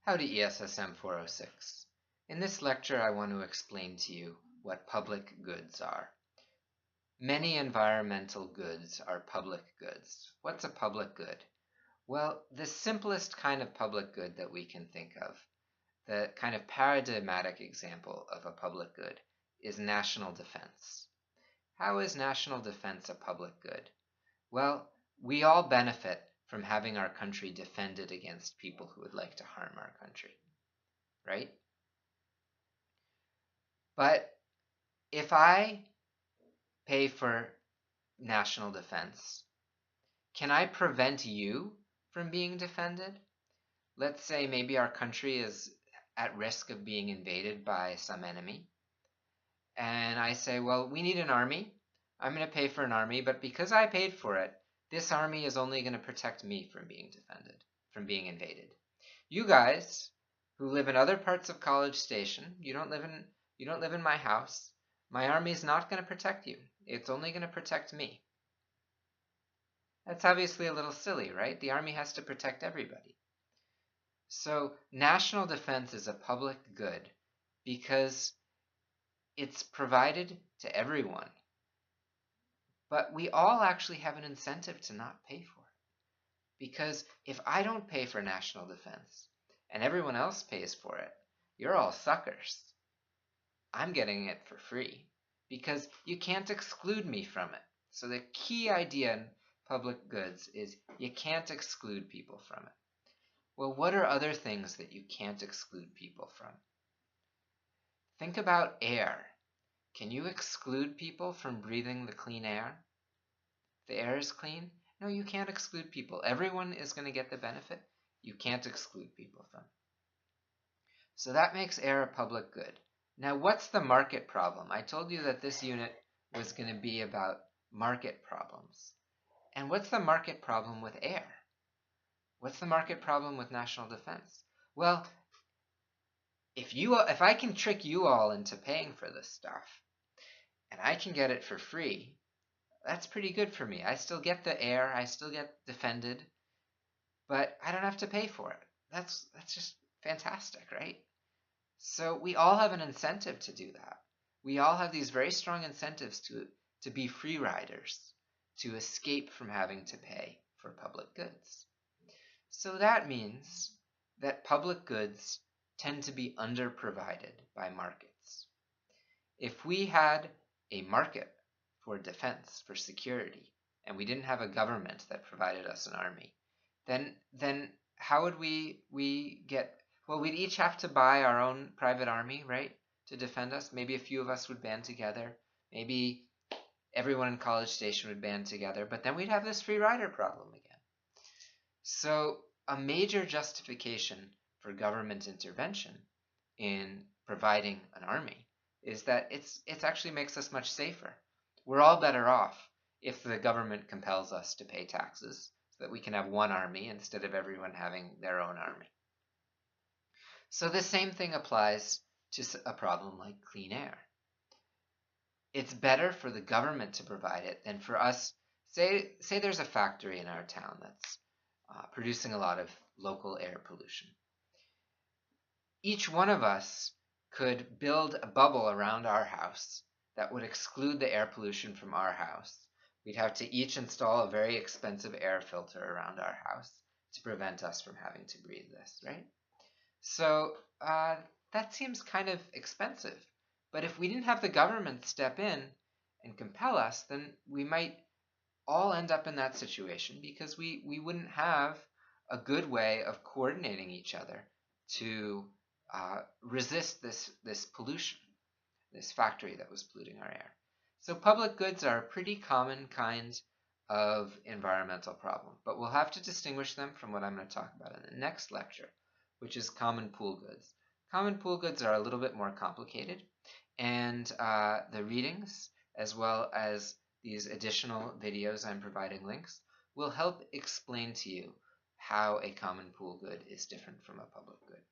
Howdy ESSM 406. In this lecture I want to explain to you what public goods are. Many environmental goods are public goods. What's a public good? Well, the simplest kind of public good that we can think of, the kind of paradigmatic example of a public good, is national defense. How is national defense a public good? Well, we all benefit from having our country defended against people who would like to harm our country, right? But if I pay for national defense, can I prevent you from being defended? Let's say maybe our country is at risk of being invaded by some enemy. And I say, well, we need an army. I'm going to pay for an army, but because I paid for it, this army is only going to protect me from being defended, from being invaded. You guys who live in other parts of College Station, you don't live in my house. My army is not going to protect you. It's only going to protect me. That's obviously a little silly, right? The army has to protect everybody. So national defense is a public good because it's provided to everyone. But we all actually have an incentive to not pay for it. Because if I don't pay for national defense and everyone else pays for it, you're all suckers. I'm getting it for free because you can't exclude me from it. So the key idea in public goods is you can't exclude people from it. Well, what are other things that you can't exclude people from? Think about air. Can you exclude people from breathing the clean air? The air is clean? No, you can't exclude people. Everyone is going to get the benefit. You can't exclude people from. So that makes air a public good. Now, what's the market problem? I told you that this unit was going to be about market problems. And what's the market problem with air? What's the market problem with national defense? Well, if I can trick you all into paying for this stuff, and I can get it for free, that's pretty good for me. I still get the air, I still get defended, but I don't have to pay for it. That's just fantastic, right? So we all have an incentive to do that. We all have these very strong incentives to be free riders, to escape from having to pay for public goods. So that means that public goods tend to be underprovided by markets. If we had a market for defense, for security, and we didn't have a government that provided us an army, then how would we get... Well, we'd each have to buy our own private army, right, to defend us. Maybe a few of us would band together. Maybe everyone in College Station would band together. But then we'd have this free rider problem again. So a major justification for government intervention in providing an army is that it actually makes us much safer. We're all better off if the government compels us to pay taxes so that we can have one army instead of everyone having their own army. So the same thing applies to a problem like clean air. It's better for the government to provide it than for us. Say there's a factory in our town that's producing a lot of local air pollution. Each one of us could build a bubble around our house that would exclude the air pollution from our house. We'd have to each install a very expensive air filter around our house to prevent us from having to breathe this, right? So that seems kind of expensive. But if we didn't have the government step in and compel us, then we might all end up in that situation because we wouldn't have a good way of coordinating each other to resist this pollution, this factory that was polluting our air. So public goods are a pretty common kind of environmental problem, but we'll have to distinguish them from what I'm going to talk about in the next lecture, which is common pool goods. Common pool goods are a little bit more complicated, and the readings, as well as these additional videos I'm providing links, will help explain to you how a common pool good is different from a public good.